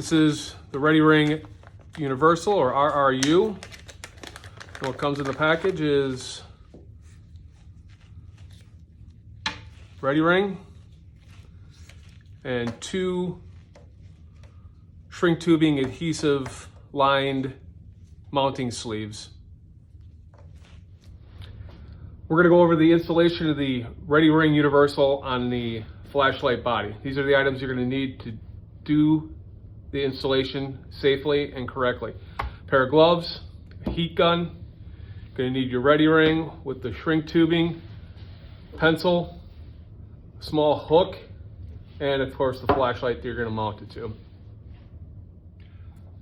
This is the Ready Ring Universal, or RRU. And what comes in the package is Ready Ring and 2 shrink tubing adhesive lined mounting sleeves. We're going to go over the installation of the Ready Ring Universal on the flashlight body. These are the items you're going to need to do the installation safely and correctly. A pair of gloves, a heat gun, going to need your Ready Ring with the shrink tubing, pencil, a small hook, and of course the flashlight that you're going to mount it to.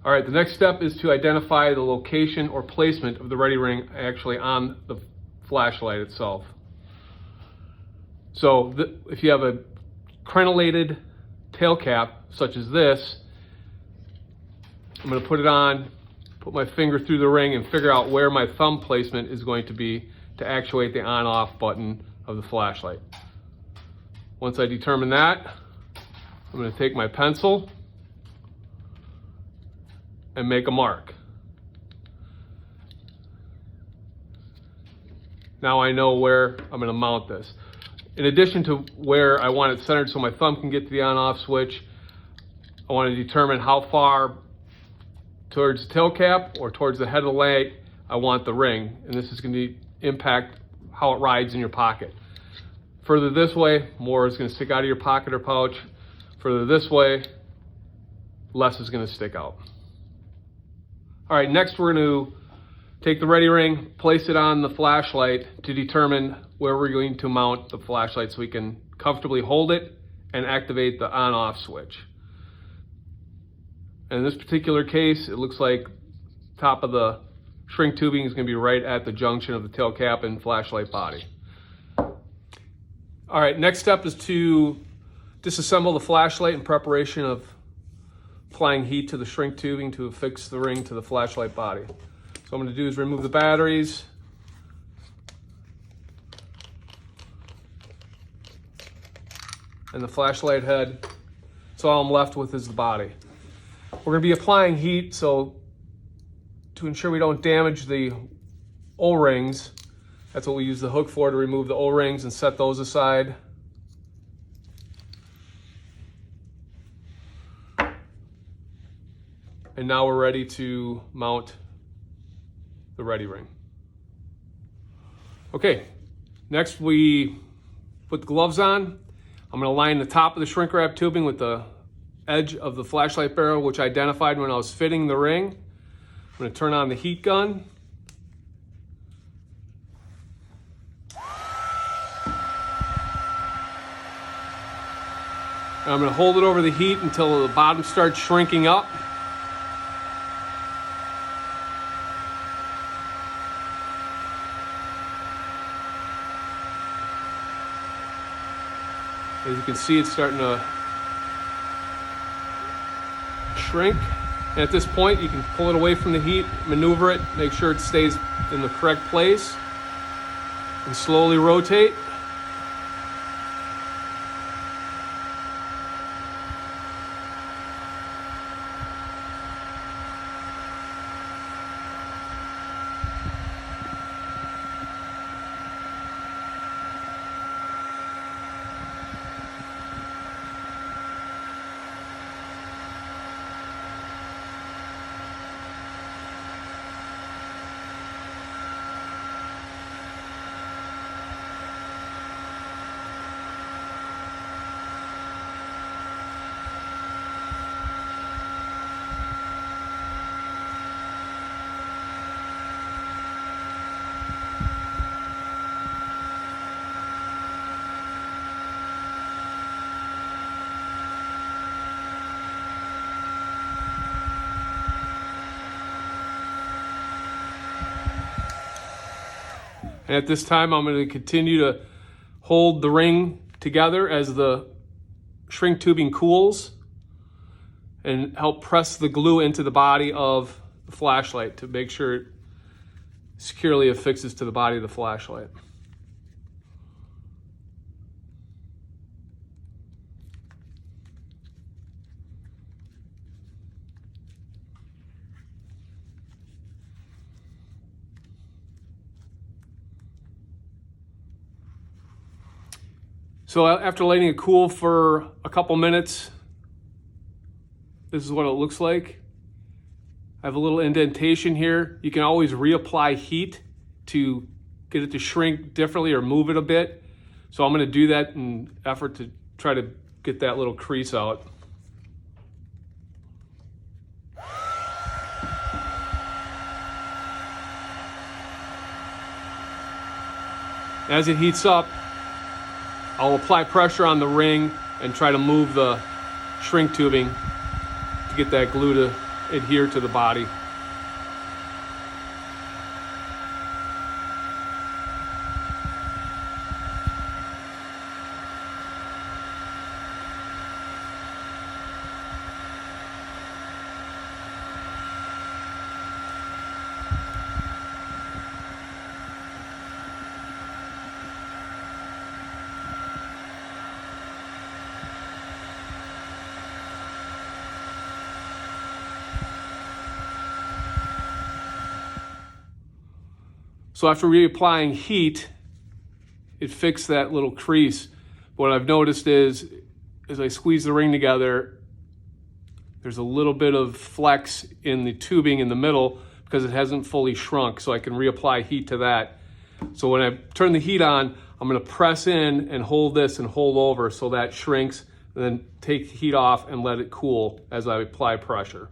All right, the next step is to identify the location or placement of the Ready Ring actually on the flashlight itself. So if you have a crenellated tail cap such as this, I'm going to put it on, put my finger through the ring and figure out where my thumb placement is going to be to actuate the on-off button of the flashlight. Once I determine that, I'm going to take my pencil and make a mark. Now I know where I'm going to mount this. In addition to where I want it centered so my thumb can get to the on-off switch, I want to determine how far towards the tail cap or towards the head of the light I want the ring, and this is going to impact how it rides in your pocket. Further this way, more is going to stick out of your pocket or pouch. Further this way, less is going to stick out. All right, next we're going to take the Ready Ring, place it on the flashlight to determine where we're going to mount the flashlight so we can comfortably hold it and activate the on-off switch. In this particular case, it looks like top of the shrink tubing is going to be right at the junction of the tail cap and flashlight body. All right, next step is to disassemble the flashlight in preparation of applying heat to the shrink tubing to affix the ring to the flashlight body. So what I'm going to do is remove the batteries, and the flashlight head. So all I'm left with is the body. We're going to be applying heat, so to ensure we don't damage the O-rings, that's what we use the hook for, to remove the O-rings and set those aside. And now we're ready to mount the Ready Ring. Okay, next we put the gloves on. I'm going to line the top of the shrink wrap tubing with the edge of the flashlight barrel, which I identified when I was fitting the ring. I'm going to turn on the heat gun. And I'm going to hold it over the heat until the bottom starts shrinking up. As you can see, it's starting to shrink. And at this point, you can pull it away from the heat, maneuver it, make sure it stays in the correct place, and slowly rotate. And at this time, I'm going to continue to hold the ring together as the shrink tubing cools and help press the glue into the body of the flashlight to make sure it securely affixes to the body of the flashlight. So after letting it cool for a couple minutes, this is what it looks like. I have a little indentation here. You can always reapply heat to get it to shrink differently or move it a bit. So I'm going to do that in an effort to try to get that little crease out. As it heats up, I'll apply pressure on the ring and try to move the shrink tubing to get that glue to adhere to the body. So after reapplying heat, it fixed that little crease. What I've noticed is, as I squeeze the ring together, there's a little bit of flex in the tubing in the middle because it hasn't fully shrunk, so I can reapply heat to that. So when I turn the heat on, I'm gonna press in and hold this and hold over so that shrinks, and then take the heat off and let it cool as I apply pressure.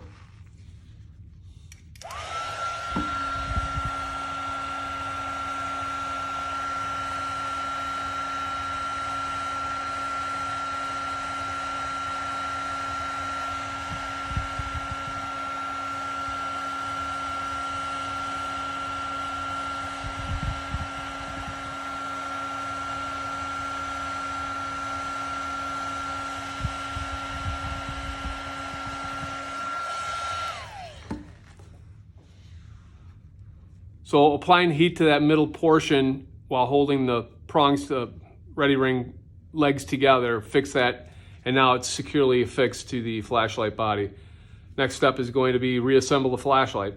So applying heat to that middle portion while holding the prongs to ready ring legs together, fix that, and now it's securely affixed to the flashlight body. Next step is going to be reassemble the flashlight.